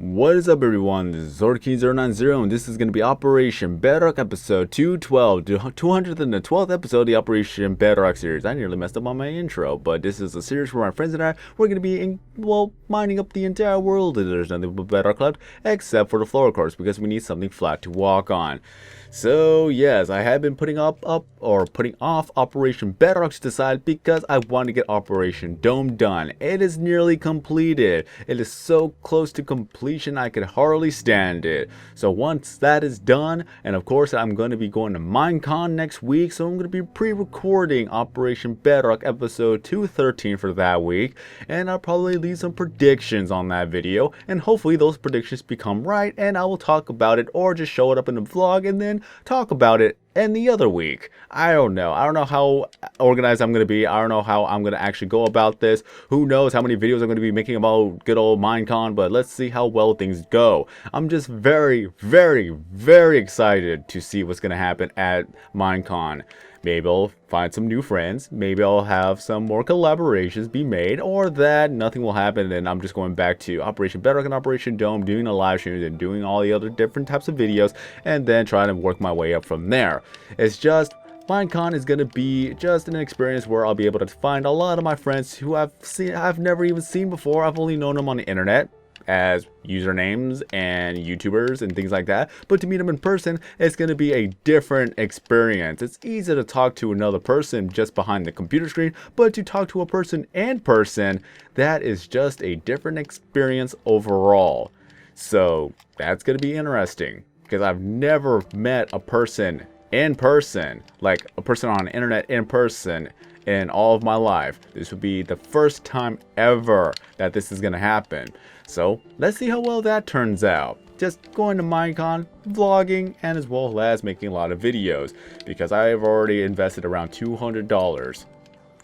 What is up, everyone? This is Zorky090 and this is going to be Operation Bedrock episode 212, the 212th episode of the Operation Bedrock series. I nearly messed up on my intro, but this is a series where my friends and I, we're going to be, mining up the entire world. There's nothing but bedrock left, except for the floor, of course, because we need something flat to walk on. So yes, I have been putting off Operation Bedrock to the side because I want to get Operation Dome done. It is nearly completed. It is so close to completion I could hardly stand it. So once that is done, and of course I'm going to be going to Minecon next week, so I'm going to be pre-recording Operation Bedrock episode 213 for that week, and I'll probably leave some predictions on that video, and hopefully those predictions become right, and I will talk about it or just show it up in the vlog and then talk about it any other week. I don't know how organized I'm going to be. I don't know how I'm going to actually go about this. Who knows how many videos I'm going to be making about good old Minecon, but let's see how well things go. I'm just very excited to see what's going to happen at Minecon. Maybe I'll find some new friends, maybe I'll have some more collaborations be made, or that nothing will happen and I'm just going back to Operation Bedrock and Operation Dome, doing the live streams and doing all the other different types of videos, and then trying to work my way up from there. It's just, Minecon is going to be just an experience where I'll be able to find a lot of my friends who I've never even seen before. I've only known them on the internet as usernames and YouTubers and things like that, but to meet them in person, it's going to be a different experience. It's easy to talk to another person just behind the computer screen, but to talk to a person in person, that is just a different experience overall. So that's going to be interesting, because I've never met a person in person, like a person on the internet in person, in all of my life. This would be the first time ever that this is going to happen. So let's see how well that turns out. Just going to Minecon, vlogging, and as well as making a lot of videos, because I have already invested around $200.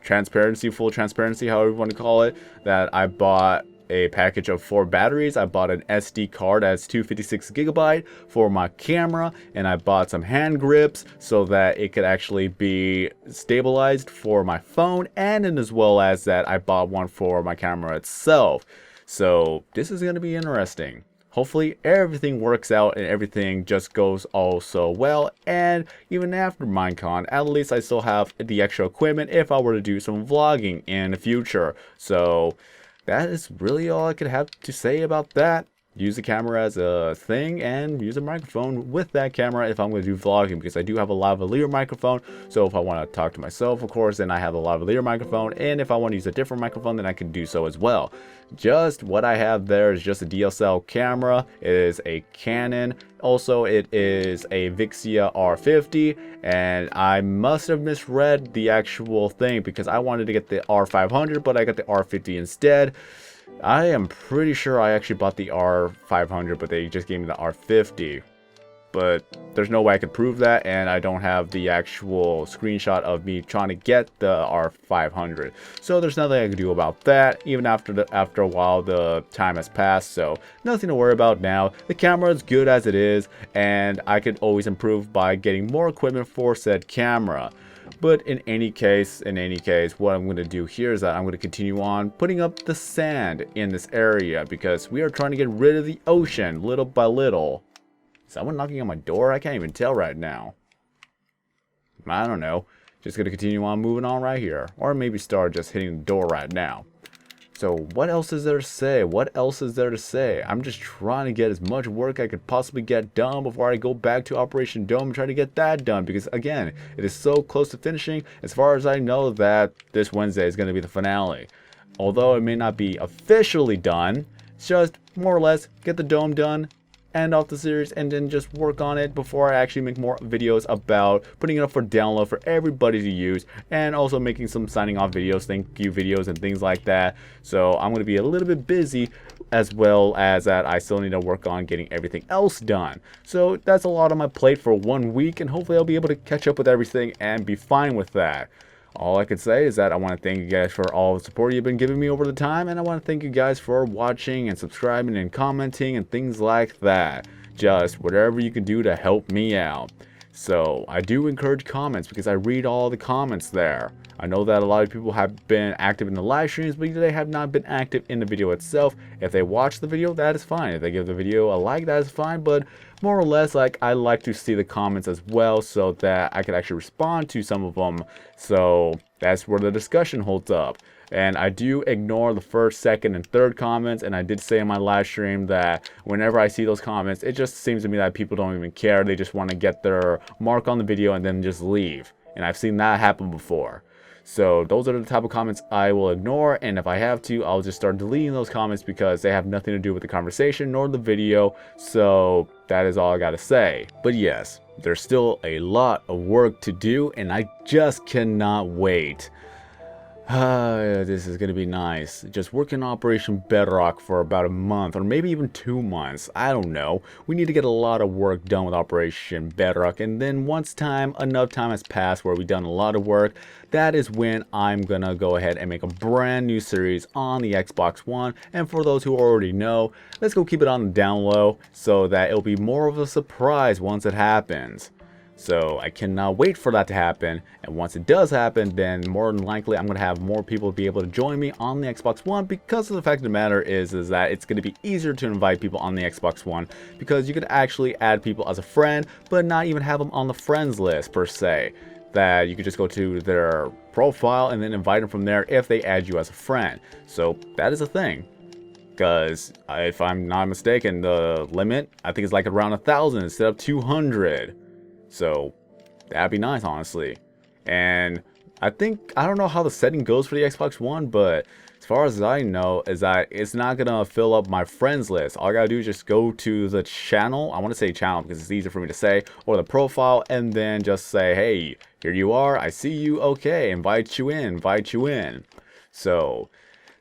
Transparency, full transparency, however you want to call it, that I bought a package of 4 batteries. I bought an SD card that's 256GB for my camera, and I bought some hand grips so that it could actually be stabilized for my phone, and then as well as that I bought one for my camera itself. So this is going to be interesting. Hopefully everything works out and everything just goes all so well, and even after Minecon, at least I still have the extra equipment if I were to do some vlogging in the future. So that is really all I could have to say about that. Use the camera as a thing and use a microphone with that camera if I'm going to do vlogging, because I do have a lavalier microphone. So if I want to talk to myself, of course, then I have a lavalier microphone, and if I want to use a different microphone, then I can do so as well. Just what I have there is just a DSLR camera. It is a Canon. Also, it is a Vixia R50, and I must have misread the actual thing because I wanted to get the R500, but I got the R50 instead. I am pretty sure I actually bought the R500, but they just gave me the R50. But there's no way I could prove that, and I don't have the actual screenshot of me trying to get the R500. So there's nothing I can do about that, even after a while the time has passed. So nothing to worry about now. The camera is good as it is, and I could always improve by getting more equipment for said camera. But in any case, what I'm going to do here is that I'm going to continue on putting up the sand in this area, because we are trying to get rid of the ocean little by little. Is someone knocking on my door? I can't even tell right now. I don't know. Just going to continue on moving on right here. Or maybe start just hitting the door right now. So what else is there to say? What else is there to say? I'm just trying to get as much work I could possibly get done before I go back to Operation Dome and try to get that done, because again, it is so close to finishing. As far as I know, that this Wednesday is going to be the finale. Although it may not be officially done, it's just more or less get the dome done, end off the series, and then just work on it before I actually make more videos about putting it up for download for everybody to use, and also making some signing off videos, thank you videos, and things like that. So I'm going to be a little bit busy, as well as that I still need to work on getting everything else done. So that's a lot on my plate for 1 week, and hopefully I'll be able to catch up with everything and be fine with that. All I could say is that I want to thank you guys for all the support you've been giving me over the time, and I want to thank you guys for watching and subscribing and commenting and things like that. Just whatever you can do to help me out. So I do encourage comments because I read all the comments there. I know that a lot of people have been active in the live streams, but they have not been active in the video itself. If they watch the video, that is fine. If they give the video a like, that is fine. But more or less, like, I like to see the comments as well so that I can actually respond to some of them. So that's where the discussion holds up. And I do ignore the first, second, and third comments. And I did say in my live stream that whenever I see those comments, it just seems to me that people don't even care. They just want to get their mark on the video and then just leave. And I've seen that happen before. So those are the type of comments I will ignore, and if I have to, I'll just start deleting those comments because they have nothing to do with the conversation nor the video. So that is all I gotta say. But yes, there's still a lot of work to do, and I just cannot wait. This is gonna be nice. Just working on Operation Bedrock for about a month or maybe even 2 months. I don't know. We need to get a lot of work done with Operation Bedrock, and then once enough time has passed where we've done a lot of work, that is when I'm gonna go ahead and make a brand new series on the Xbox One. And for those who already know, let's go keep it on the down low so that it'll be more of a surprise once it happens. So I cannot wait for that to happen, and once it does happen, then more than likely I'm going to have more people be able to join me on the Xbox One, because of the fact of the matter is that it's going to be easier to invite people on the Xbox One, because you could actually add people as a friend, but not even have them on the friends list per se. That you could just go to their profile and then invite them from there if they add you as a friend. So that is a thing. Because if I'm not mistaken, the limit, I think it's like around 1,000 instead of 200. So that'd be nice, honestly. And I don't know how the setting goes for the Xbox One, but as far as I know is that it's not gonna fill up my friends list. All I gotta do is just go to the channel. I want to say channel because it's easier for me to say, or the profile, and then just say, hey, here you are, I see you, okay, invite you in. So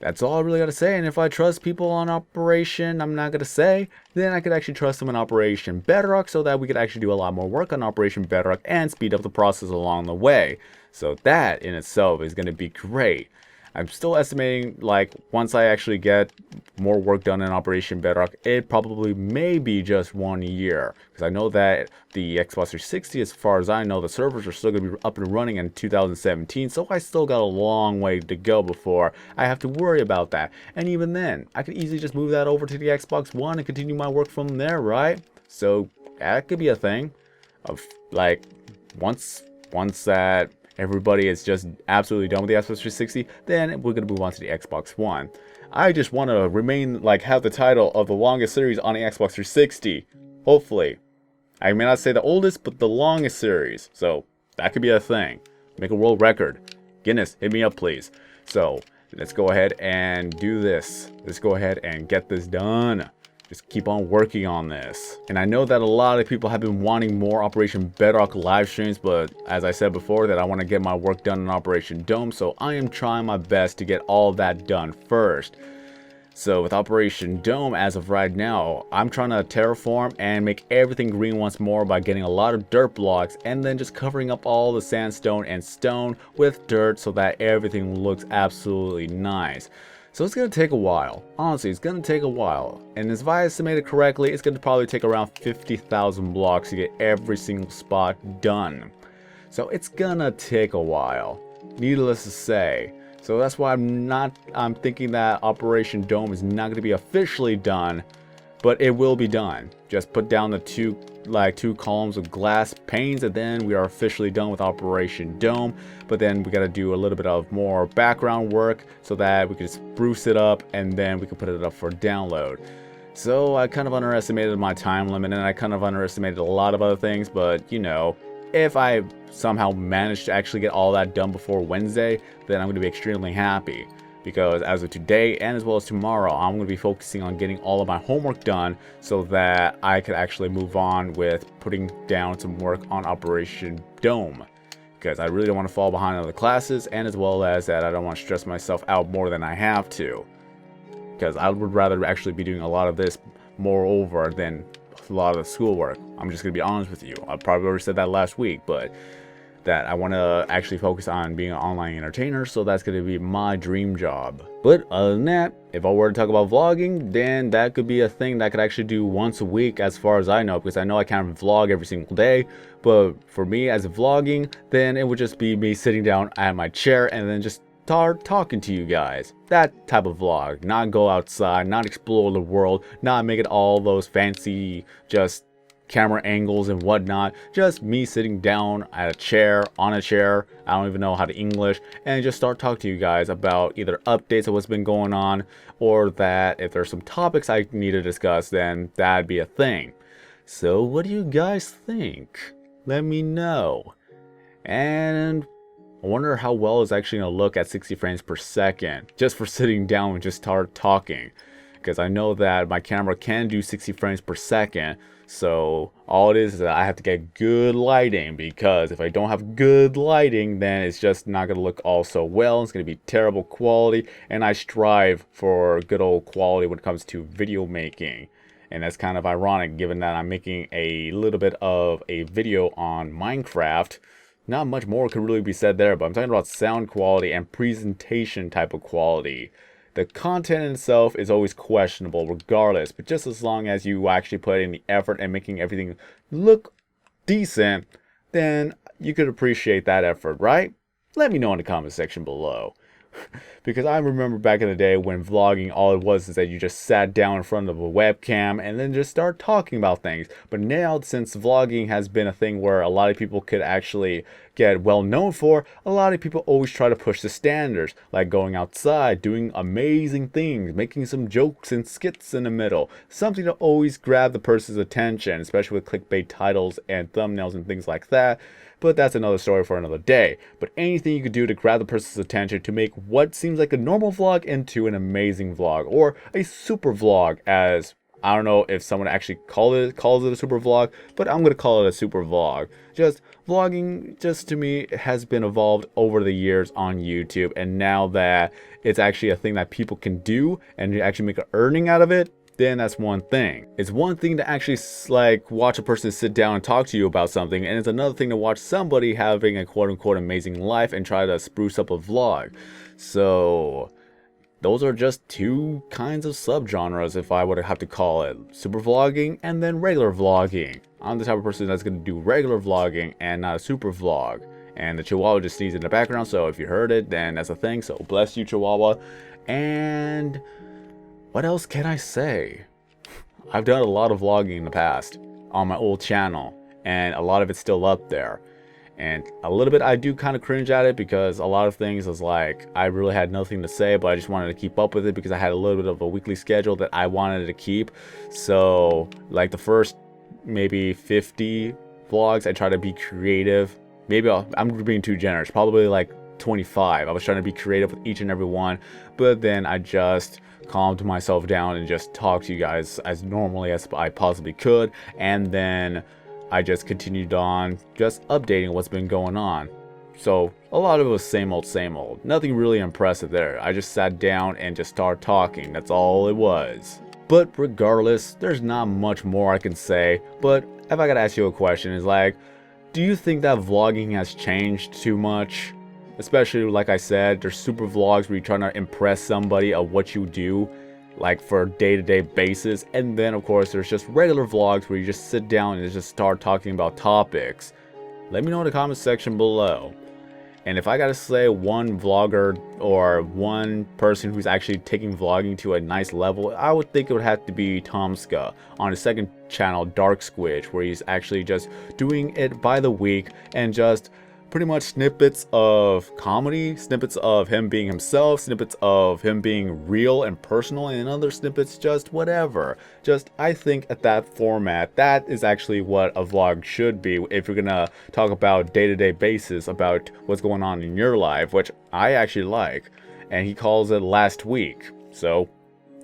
that's all I really gotta say. And if I trust people on Operation, I'm not gonna say, then I could actually trust them in Operation Bedrock, so that we could actually do a lot more work on Operation Bedrock and speed up the process along the way. So that in itself is gonna be great. I'm still estimating, like, once I actually get more work done in Operation Bedrock, it probably may be just 1 year. Because I know that the Xbox 360, as far as I know, the servers are still going to be up and running in 2017. So I still got a long way to go before I have to worry about that. And even then, I could easily just move that over to the Xbox One and continue my work from there, right? So that could be a thing. Of, like, once that everybody is just absolutely done with the Xbox 360, then we're going to move on to the Xbox One. I just want to remain, like, have the title of the longest series on the Xbox 360. Hopefully. I may not say the oldest, but the longest series. So, that could be a thing. Make a world record. Guinness, hit me up, please. So, let's go ahead and do this. Let's go ahead and get this done. Just keep on working on this. And I know that a lot of people have been wanting more Operation Bedrock live streams, but as I said before, that I want to get my work done in Operation Dome, so I am trying my best to get all that done first. So with Operation Dome, as of right now, I'm trying to terraform and make everything green once more by getting a lot of dirt blocks and then just covering up all the sandstone and stone with dirt so that everything looks absolutely nice. So it's going to take a while. Honestly, it's going to take a while. And if I estimated correctly, it's going to probably take around 50,000 blocks to get every single spot done. So it's going to take a while, needless to say. So that's why I'm thinking that Operation Dome is not going to be officially done, but it will be done. Just put down the two columns of glass panes, and then we are officially done with Operation Dome. But then we got to do a little bit of more background work so that we can spruce it up, and then we can put it up for download. So I kind of underestimated my time limit, and I kind of underestimated a lot of other things, but you know, if I somehow manage to actually get all that done before Wednesday, then I'm going to be extremely happy. Because as of today and as well as tomorrow, I'm going to be focusing on getting all of my homework done so that I could actually move on with putting down some work on Operation Dome. Because I really don't want to fall behind on the classes, and as well as that I don't want to stress myself out more than I have to. Because I would rather actually be doing a lot of this moreover than a lot of the schoolwork. I'm just going to be honest with you. I probably already said that last week, but that I want to actually focus on being an online entertainer, so that's going to be my dream job. But other than that, if I were to talk about vlogging, then that could be a thing that I could actually do once a week as far as I know, because I know I can't vlog every single day. But for me as a vlogging, then it would just be me sitting down at my chair and then just start talking to you guys. That type of vlog. Not go outside, not explore the world, not make it all those fancy just camera angles and whatnot. Just me sitting down at a chair, on a chair, I don't even know how to English, and just start talking to you guys about either updates of what's been going on, or that if there's some topics I need to discuss, then that'd be a thing. So what do you guys think? Let me know. And I wonder how well it's actually going to look at 60 frames per second, just for sitting down and just start talking. Because I know that my camera can do 60 frames per second, so all it is that I have to get good lighting, because if I don't have good lighting, then it's just not going to look all so well. It's going to be terrible quality, and I strive for good old quality when it comes to video making. And that's kind of ironic, given that I'm making a little bit of a video on Minecraft. Not much more could really be said there, but I'm talking about sound quality and presentation type of quality. The content in itself is always questionable regardless, but just as long as you actually put in the effort and making everything look decent, then you could appreciate that effort, right? Let me know in the comment section below. Because I remember back in the day when vlogging, all it was is that you just sat down in front of a webcam and then just start talking about things. But now, since vlogging has been a thing where a lot of people could actually get well known for, a lot of people always try to push the standards, like going outside, doing amazing things, making some jokes and skits in the middle, something to always grab the person's attention, especially with clickbait titles and thumbnails and things like that. But that's another story for another day. But anything you could do to grab the person's attention to make what seems like a normal vlog into an amazing vlog, or a super vlog, as I don't know if someone actually calls it a super vlog, but I'm going to call it a super vlog. Just vlogging, just to me, has been evolved over the years on YouTube, and now that it's actually a thing that people can do and actually make an earning out of it, then that's one thing. It's one thing to actually like watch a person sit down and talk to you about something, and it's another thing to watch somebody having a quote-unquote amazing life and try to spruce up a vlog. So those are just two kinds of subgenres, if I would have to call it. Super vlogging and then regular vlogging. I'm the type of person that's going to do regular vlogging and not a super vlog. And the Chihuahua just sneezed in the background, so if you heard it, then that's a thing. So bless you, Chihuahua. And what else can I say? I've done a lot of vlogging in the past on my old channel, and a lot of it's still up there. And a little bit I do kind of cringe at it, because a lot of things is like I really had nothing to say, but I just wanted to keep up with it because I had a little bit of a weekly schedule that I wanted to keep. So like the first maybe 50 vlogs, I try to be creative. Maybe I'm being too generous, probably like 25. I was trying to be creative with each and every one, but then I just calmed myself down and just talked to you guys as normally as I possibly could, and then I just continued on just updating what's been going on. So a lot of it was same old, nothing really impressive there. I just sat down and just started talking, that's all it was. But regardless, there's not much more I can say. But if I gotta ask you a question, is like, do you think that vlogging has changed too much? Especially, like I said, there's super vlogs where you're trying to impress somebody of what you do, like for a day-to-day basis. And then, of course, there's just regular vlogs where you just sit down and just start talking about topics. Let me know in the comment section below. And if I gotta say one vlogger or one person who's actually taking vlogging to a nice level, I would think it would have to be Tomska on his second channel, Dark Squidge, where he's actually just doing it by the week and just pretty much snippets of comedy, snippets of him being himself, snippets of him being real and personal, and other snippets just whatever. Just, I think at that format, that is actually what a vlog should be if you're gonna talk about day-to-day basis about what's going on in your life, which I actually like. And he calls it last week. So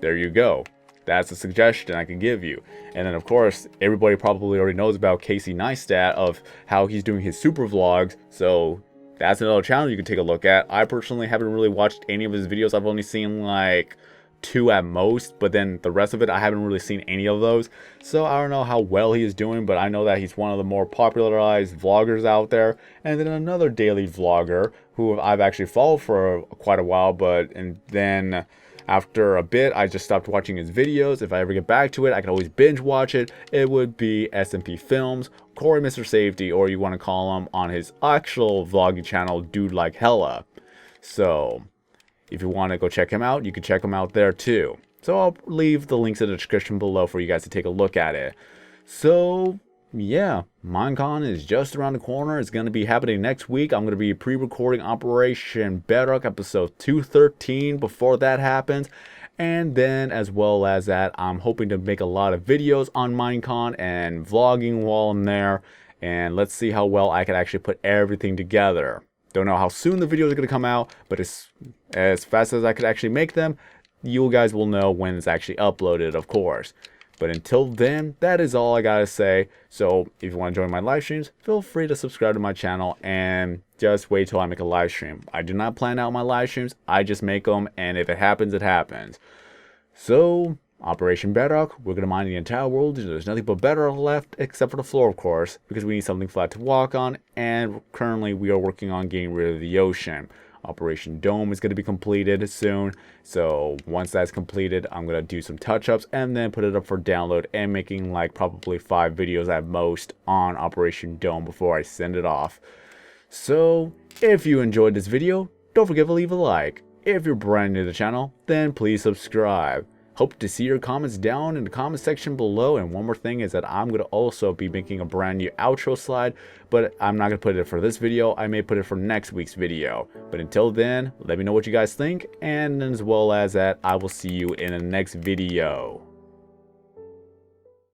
there you go. That's a suggestion I can give you. And then, of course, everybody probably already knows about Casey Neistat of how he's doing his super vlogs. So that's another channel you can take a look at. I personally haven't really watched any of his videos. I've only seen like 2 at most, but then the rest of it I haven't really seen any of those. So I don't know how well he is doing, but I know that he's one of the more popularized vloggers out there. And then another daily vlogger who I've actually followed for quite a while, and then after a bit I just stopped watching his videos. If I ever get back to it, I can always binge watch it. It would be SMP Films, Corey Mr. Safety, or you want to call him on his actual vlogging channel, Dude Like Hella. So if you want to go check him out, you can check him out there too. So I'll leave the links in the description below for you guys to take a look at it. So yeah, Minecon is just around the corner. It's going to be happening next week. I'm going to be pre-recording Operation Bedrock episode 213 before that happens. And then as well as that, I'm hoping to make a lot of videos on Minecon and vlogging while I'm there. And let's see how well I can actually put everything together. Don't know how soon the videos are going to come out, but as fast as I could actually make them, you guys will know when it's actually uploaded, of course. But until then, that is all I gotta say. So if you want to join my live streams, feel free to subscribe to my channel and just wait till I make a live stream. I do not plan out my live streams, I just make them, and if it happens, it happens. So Operation Bedrock, we're going to mine the entire world. There's nothing but bedrock left except for the floor, of course, because we need something flat to walk on, and currently we are working on getting rid of the ocean. Operation Dome is going to be completed soon, so once that's completed, I'm going to do some touch-ups and then put it up for download and making like probably 5 videos at most on Operation Dome before I send it off. So if you enjoyed this video, don't forget to leave a like. If you're brand new to the channel, then please subscribe. Hope to see your comments down in the comment section below. And one more thing is that I'm going to also be making a brand new outro slide, but I'm not going to put it for this video. I may put it for next week's video. But until then, let me know what you guys think. And as well as that, I will see you in the next video.